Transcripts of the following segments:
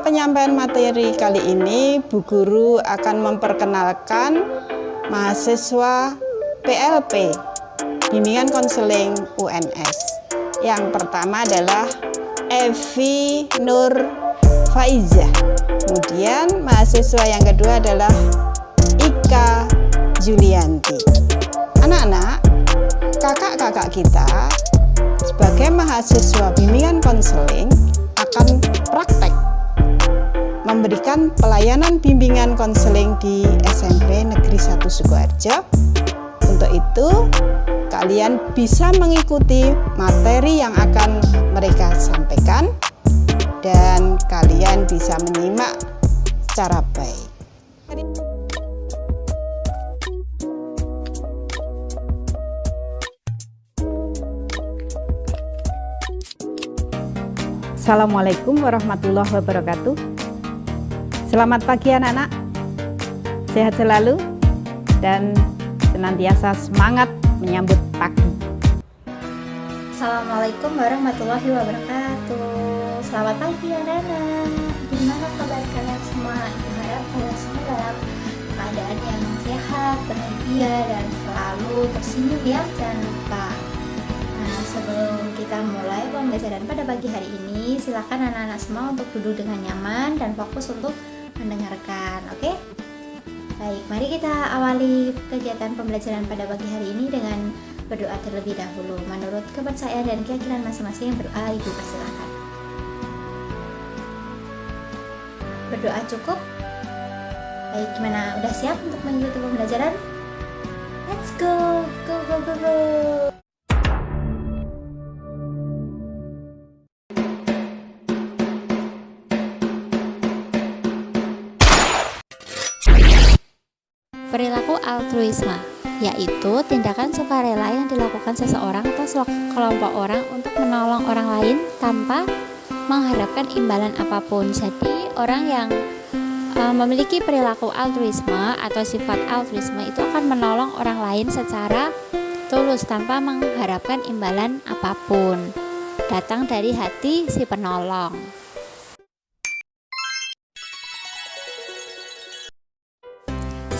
penyampaian materi kali ini, Bu Guru akan memperkenalkan mahasiswa PLP, Bimbingan Konseling UNS. Yang pertama adalah Evi Nur Faizah. Kemudian mahasiswa yang kedua adalah Ika Julianti. Anak-anak, kakak-kakak kita sebagai mahasiswa bimbingan konseling akan praktek memberikan pelayanan bimbingan konseling di SMP Negeri 1 Sukoharjo. Untuk itu, kalian bisa mengikuti materi yang akan mereka sampaikan dan kalian bisa menyimak secara baik. Assalamualaikum warahmatullahi wabarakatuh. Selamat pagi anak-anak, sehat selalu dan senantiasa semangat menyambut pagi. Assalamualaikum warahmatullahi wabarakatuh. Selamat pagi anak-anak. Gimana kabar kalian semua? Harap kalian semua dalam keadaan yang sehat, bahagia, dan selalu tersenyum ya, jangan lupa. Nah, sebelum kita mulai pembelajaran pada pagi hari ini, silakan anak-anak semua untuk duduk dengan nyaman dan fokus untuk mendengarkan, oke? Baik, mari kita awali kegiatan pembelajaran pada pagi hari ini dengan berdoa terlebih dahulu. Menurut kepercayaan dan keyakinan masing-masing, berdoa Ibu persilakan. Berdoa cukup? Baik, gimana? Udah siap untuk mengikuti pembelajaran? Let's go! Go, go, go, go! Perilaku altruisme, yaitu tindakan sukarela yang dilakukan seseorang atau sekelompok orang untuk menolong orang lain tanpa mengharapkan imbalan apapun. Jadi orang yang memiliki perilaku altruisme atau sifat altruisme itu akan menolong orang lain secara tulus tanpa mengharapkan imbalan apapun, datang dari hati si penolong.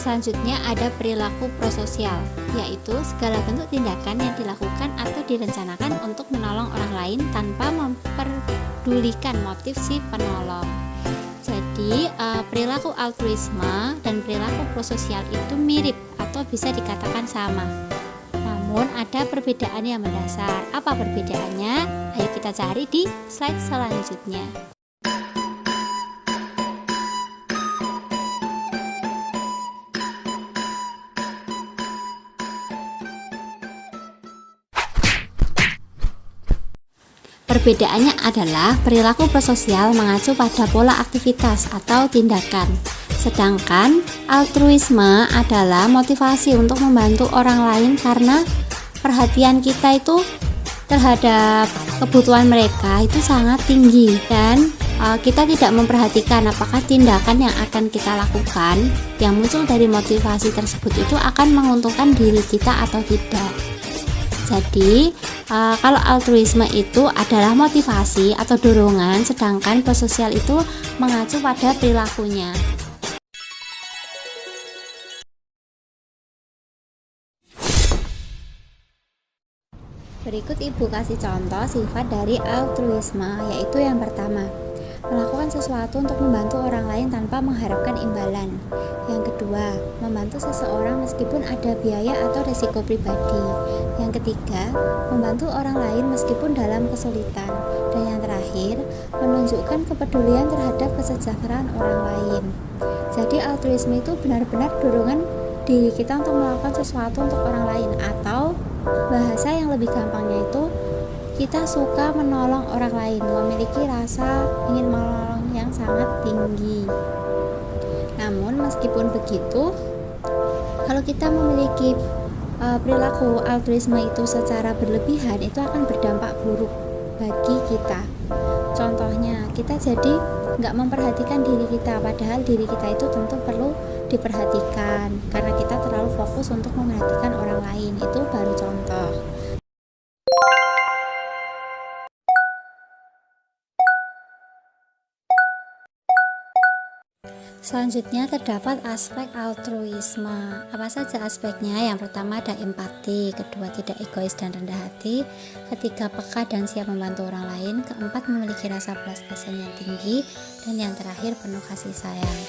Selanjutnya ada perilaku prososial, yaitu segala bentuk tindakan yang dilakukan atau direncanakan untuk menolong orang lain tanpa memperdulikan motif si penolong. Jadi perilaku altruisme dan perilaku prososial itu mirip atau bisa dikatakan sama. Namun ada perbedaan yang mendasar. Apa perbedaannya? Ayo kita cari di slide selanjutnya. Perbedaannya adalah perilaku prososial mengacu pada pola aktivitas atau tindakan, sedangkan altruisme adalah motivasi untuk membantu orang lain karena perhatian kita itu terhadap kebutuhan mereka itu sangat tinggi dan kita tidak memperhatikan apakah tindakan yang akan kita lakukan yang muncul dari motivasi tersebut itu akan menguntungkan diri kita atau tidak. Jadi kalau altruisme itu adalah motivasi atau dorongan, sedangkan prososial itu mengacu pada perilakunya. Berikut Ibu kasih contoh sifat dari altruisme, yaitu yang pertama, melakukan sesuatu untuk membantu orang lain tanpa mengharapkan imbalan. Yang kedua, membantu seseorang meskipun ada biaya atau resiko pribadi. Yang ketiga, membantu orang lain meskipun dalam kesulitan. Dan yang terakhir, menunjukkan kepedulian terhadap kesejahteraan orang lain. Jadi altruisme itu benar-benar dorongan diri kita untuk melakukan sesuatu untuk orang lain, atau bahasa yang lebih gampangnya itu kita suka menolong orang lain, memiliki rasa ingin menolong yang sangat tinggi. Namun meskipun begitu, kalau kita memiliki perilaku altruisme itu secara berlebihan, itu akan berdampak buruk bagi kita. Contohnya, kita jadi nggak memperhatikan diri kita, padahal diri kita itu tentu perlu diperhatikan karena kita terlalu fokus untuk memperhatikan orang lain. Itu baru contoh. Selanjutnya terdapat aspek altruisme. Apa saja aspeknya? Yang pertama ada empati, kedua tidak egois dan rendah hati, ketiga peka dan siap membantu orang lain, keempat memiliki rasa belas kasihan yang tinggi, dan yang terakhir penuh kasih sayang.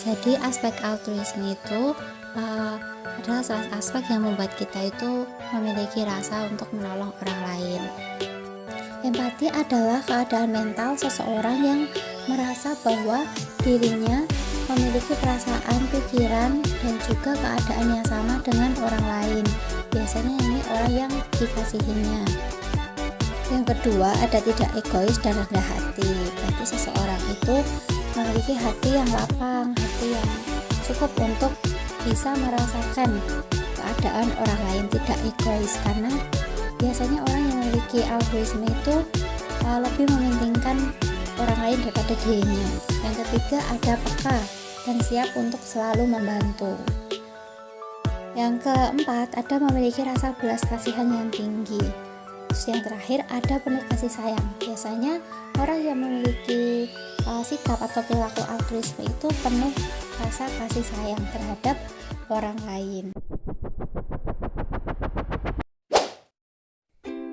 Jadi aspek altruisme itu adalah salah satu aspek yang membuat kita itu memiliki rasa untuk menolong orang lain. Empati adalah keadaan mental seseorang yang merasa bahwa dirinya memiliki perasaan, pikiran, dan juga keadaan yang sama dengan orang lain. Biasanya ini orang yang dikasihinya. Yang kedua, ada tidak egois dan rendah hati. Berarti seseorang itu memiliki hati yang lapang, hati yang cukup untuk bisa merasakan keadaan orang lain, tidak egois. Karena biasanya orang yang memiliki altruisme itu lebih mementingkan orang lain daripada dirinya. Yang ketiga, ada peka dan siap untuk selalu membantu. Yang keempat, ada memiliki rasa belas kasihan yang tinggi. Terus yang terakhir, ada penuh kasih sayang. Biasanya orang yang memiliki sikap atau perilaku altruisme itu penuh rasa kasih sayang terhadap orang lain.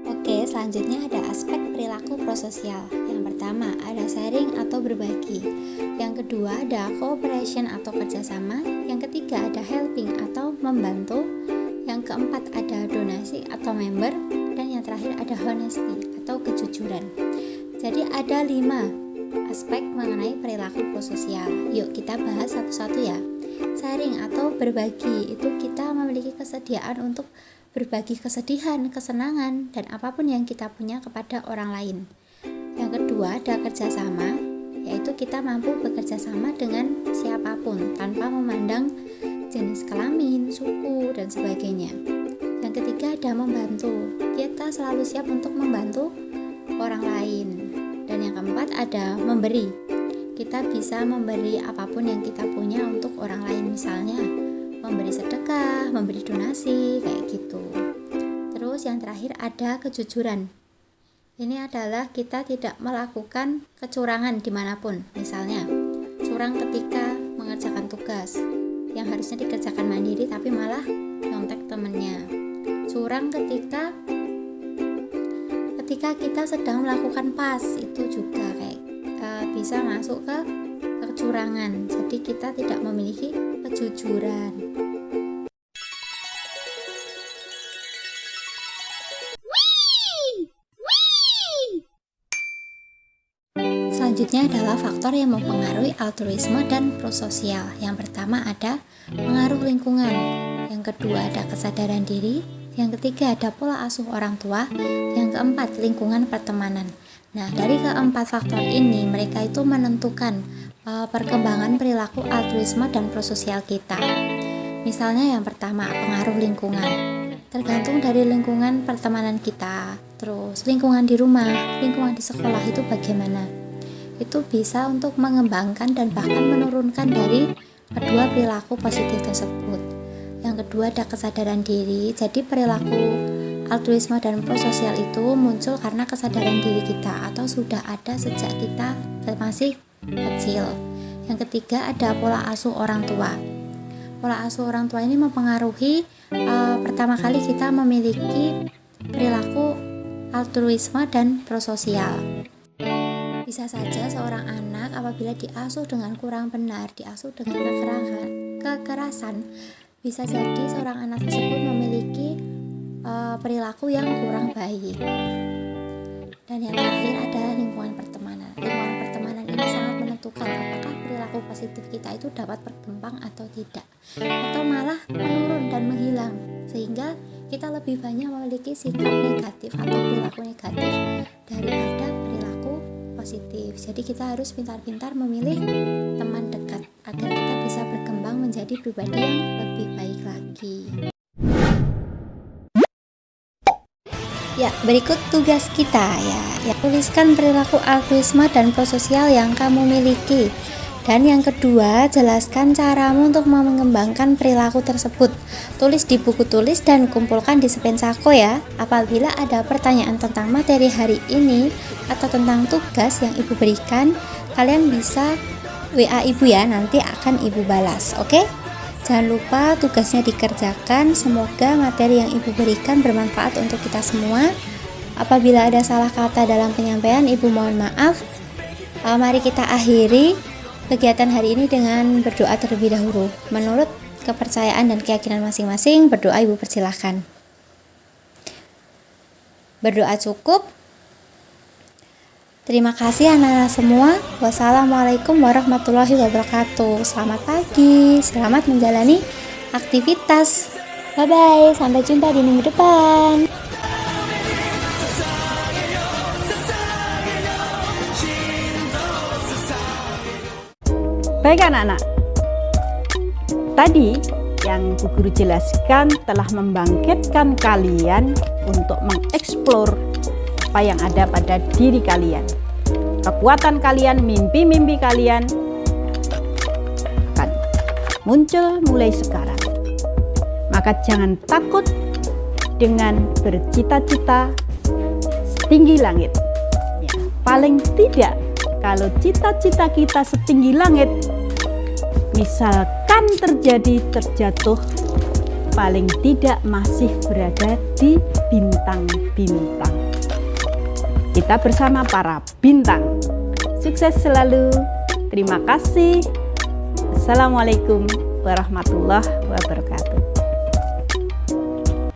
Oke, selanjutnya ada aspek perilaku prososial. Yang pertama, ada sharing atau berbagi. Yang kedua, ada cooperation atau kerjasama. Yang ketiga, ada helping atau membantu. Yang keempat, ada donasi atau member. Dan yang terakhir, ada honesty atau kejujuran. Jadi ada 5 aspek mengenai perilaku prososial. Yuk kita bahas satu-satu ya. Sharing atau berbagi itu kita memiliki kesediaan untuk berbagi kesedihan, kesenangan, dan apapun yang kita punya kepada orang lain. Yang kedua, ada kerjasama, yaitu kita mampu bekerja sama dengan siapapun tanpa memandang jenis kelamin, suku, dan sebagainya. Yang ketiga, ada membantu. Kita selalu siap untuk membantu orang lain. Dan yang keempat, ada memberi. Kita bisa memberi apapun yang kita punya untuk orang lain, misalnya memberi sedekah, memberi donasi, kayak gitu. Terus yang terakhir ada kejujuran. Ini adalah kita tidak melakukan kecurangan dimanapun. Misalnya, curang ketika mengerjakan tugas yang harusnya dikerjakan mandiri tapi malah nyontek temennya. Curang ketika kita sedang melakukan pas, itu juga kayak bisa masuk ke kecurangan. Jadi kita tidak memiliki kejujuran. Selanjutnya adalah faktor yang mempengaruhi altruisme dan prososial. Yang pertama ada pengaruh lingkungan. Yang kedua ada kesadaran diri. Yang ketiga ada pola asuh orang tua. Yang keempat lingkungan pertemanan. Nah, dari keempat faktor ini mereka itu menentukan perkembangan perilaku altruisme dan prososial kita. Misalnya yang pertama, pengaruh lingkungan. Tergantung dari lingkungan pertemanan kita. Terus lingkungan di rumah, lingkungan di sekolah itu bagaimana? Itu bisa untuk mengembangkan dan bahkan menurunkan dari kedua perilaku positif tersebut. Yang kedua ada kesadaran diri. Jadi perilaku altruisme dan prososial itu muncul karena kesadaran diri kita atau sudah ada sejak kita masih kecil. Yang ketiga ada pola asuh orang tua. Pola asuh orang tua ini mempengaruhi pertama kali kita memiliki perilaku altruisme dan prososial. Bisa saja seorang anak apabila diasuh dengan kurang benar, diasuh dengan kekerasan, bisa jadi seorang anak tersebut memiliki perilaku yang kurang baik. Dan yang terakhir adalah lingkungan pertemanan. Lingkungan pertemanan ini sangat menentukan apakah perilaku positif kita itu dapat berkembang atau tidak, atau malah menurun dan menghilang, sehingga kita lebih banyak memiliki sikap negatif atau perilaku negatif daripada perilaku positif. Jadi kita harus pintar-pintar memilih teman dekat agar kita bisa berkembang menjadi pribadi yang lebih baik lagi. Ya, berikut tugas kita ya. Tuliskan perilaku altruisme dan prososial yang kamu miliki. Dan yang kedua, jelaskan caramu untuk mengembangkan perilaku tersebut. Tulis di buku tulis dan kumpulkan di Spensako ya. Apabila ada pertanyaan tentang materi hari ini atau tentang tugas yang Ibu berikan, kalian bisa WA ibu ya, nanti akan ibu balas. Oke? Jangan lupa tugasnya dikerjakan. Semoga materi yang ibu berikan bermanfaat untuk kita semua. Apabila ada salah kata dalam penyampaian, ibu mohon maaf. Mari kita akhiri kegiatan hari ini dengan berdoa terlebih dahulu. Menurut kepercayaan dan keyakinan masing-masing, berdoa ibu persilahkan. Berdoa cukup. Terima kasih anak-anak semua. Wassalamualaikum warahmatullahi wabarakatuh. Selamat pagi, selamat menjalani aktivitas. Bye-bye, sampai jumpa di minggu depan. Baik anak-anak, tadi yang Bu Guru jelaskan telah membangkitkan kalian untuk mengeksplor apa yang ada pada diri kalian. Kekuatan kalian, mimpi-mimpi kalian akan muncul mulai sekarang. Maka jangan takut dengan bercita-cita setinggi langit. Ya, paling tidak kalau cita-cita kita setinggi langit, misalkan terjatuh, paling tidak masih berada di bintang-bintang. Kita bersama para bintang. Sukses selalu. Terima kasih. Assalamualaikum warahmatullahi wabarakatuh.